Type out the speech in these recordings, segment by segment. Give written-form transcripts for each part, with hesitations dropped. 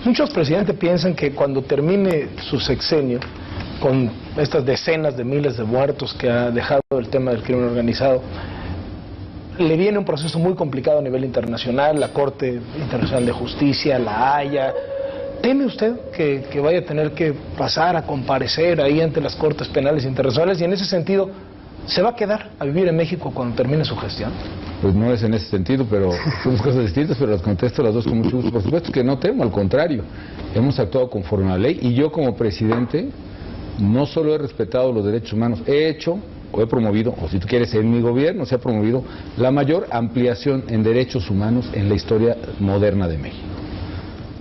Muchos, presidente, piensan que cuando termine su sexenio, con estas decenas de miles de muertos que ha dejado el tema del crimen organizado, le viene un proceso muy complicado a nivel internacional, la Corte Internacional de Justicia, la Haya. ¿Teme usted que vaya a tener que pasar a comparecer ahí ante las Cortes Penales Internacionales? Y en ese sentido, ¿se va a quedar a vivir en México cuando termine su gestión? Pues no es en ese sentido, pero son cosas distintas, pero las contesto las dos con mucho gusto. Por supuesto que no temo, al contrario, hemos actuado conforme a la ley, y yo como presidente no solo he respetado los derechos humanos, he hecho o he promovido, o si tú quieres, en mi gobierno se ha promovido la mayor ampliación en derechos humanos en la historia moderna de México.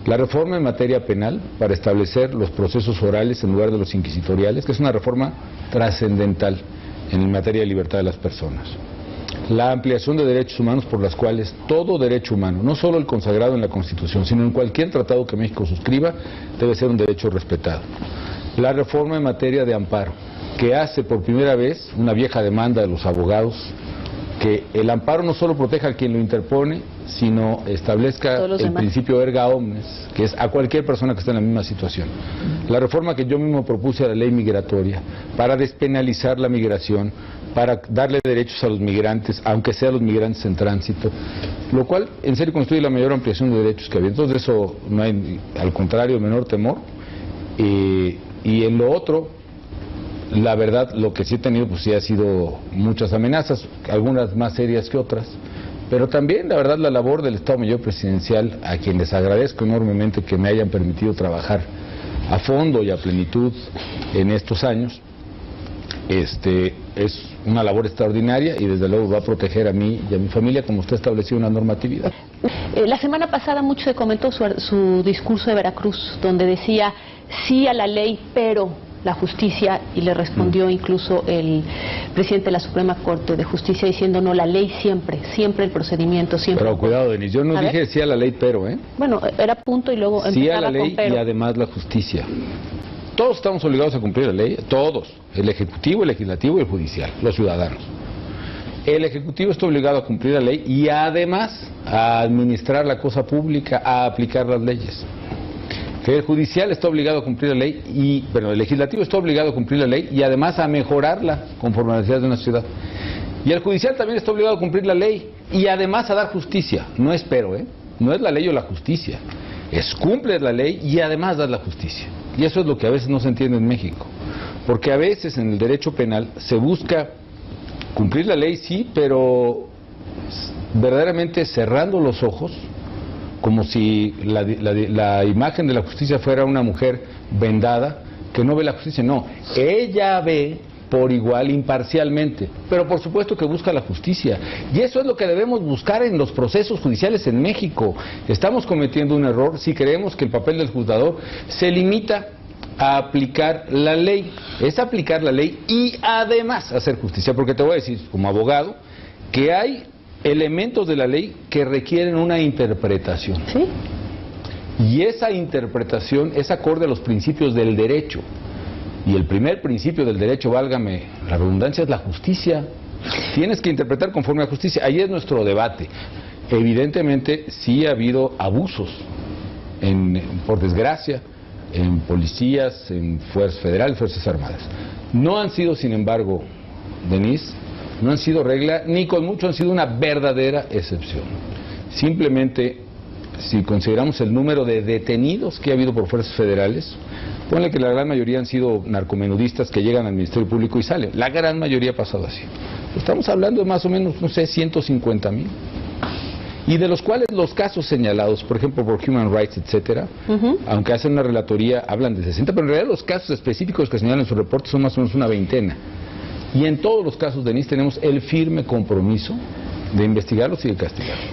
La reforma en materia penal para establecer los procesos orales en lugar de los inquisitoriales, que es una reforma trascendental en materia de libertad de las personas. La ampliación de derechos humanos por las cuales todo derecho humano, no solo el consagrado en la Constitución, sino en cualquier tratado que México suscriba, debe ser un derecho respetado. La reforma en materia de amparo, que hace por primera vez una vieja demanda de los abogados, que el amparo no solo proteja a quien lo interpone, sino establezca el principio erga omnes, que es a cualquier persona que esté en la misma situación. La reforma que yo mismo propuse a la ley migratoria, para despenalizar la migración, para darle derechos a los migrantes, aunque sean los migrantes en tránsito, lo cual en serio constituye la mayor ampliación de derechos que había. Entonces de eso no hay, al contrario, menor temor. Y en lo otro, la verdad, lo que sí he tenido, pues sí ha sido muchas amenazas, algunas más serias que otras, pero también, la verdad, la labor del Estado Mayor Presidencial, a quien les agradezco enormemente que me hayan permitido trabajar a fondo y a plenitud en estos años, es una labor extraordinaria y desde luego va a proteger a mí y a mi familia como usted ha establecido una normatividad. La semana pasada mucho se comentó su discurso de Veracruz, donde decía sí a la ley, pero la justicia, y le respondió incluso el presidente de la Suprema Corte de Justicia diciendo no, la ley siempre, siempre el procedimiento, siempre. Pero cuidado, Denise, yo no dije sí a la ley, pero, Bueno, era punto y luego sí a la ley y además la justicia. Todos estamos obligados a cumplir la ley, todos, el Ejecutivo, el Legislativo y el Judicial, los ciudadanos. El Ejecutivo está obligado a cumplir la ley y además a administrar la cosa pública, a aplicar las leyes. El Judicial está obligado a cumplir la ley, el Legislativo está obligado a cumplir la ley y además a mejorarla conforme a las necesidades de una ciudad. Y el Judicial también está obligado a cumplir la ley y además a dar justicia. No es no es la ley o la justicia, es cumplir la ley y además dar la justicia. Y eso es lo que a veces no se entiende en México, porque a veces en el derecho penal se busca cumplir la ley, sí, pero verdaderamente cerrando los ojos, como si la imagen de la justicia fuera una mujer vendada que no ve la justicia. No, ella ve por igual, imparcialmente, pero por supuesto que busca la justicia, y eso es lo que debemos buscar en los procesos judiciales en México. Estamos cometiendo un error si creemos que el papel del juzgador se limita a aplicar la ley, es aplicar la ley y además hacer justicia, porque te voy a decir como abogado que hay elementos de la ley que requieren una interpretación. ¿Sí? Y esa interpretación es acorde a los principios del derecho. Y el primer principio del derecho, válgame la redundancia, es la justicia. Tienes que interpretar conforme a la justicia. Ahí es nuestro debate. Evidentemente sí ha habido abusos, por desgracia, en policías, en fuerzas federales, fuerzas armadas. No han sido, sin embargo, Denise, no han sido regla, ni con mucho han sido una verdadera excepción. Simplemente, si consideramos el número de detenidos que ha habido por fuerzas federales, ponle que la gran mayoría han sido narcomenudistas que llegan al Ministerio Público y salen. La gran mayoría ha pasado así. Estamos hablando de más o menos, no sé, 150,000. Y de los cuales los casos señalados, por ejemplo, por Human Rights, etcétera, aunque hacen una relatoría, hablan de 60, pero en realidad los casos específicos que señalan en su reporte son más o menos una veintena. Y en todos los casos, Denise, tenemos el firme compromiso de investigarlos y de castigarlos.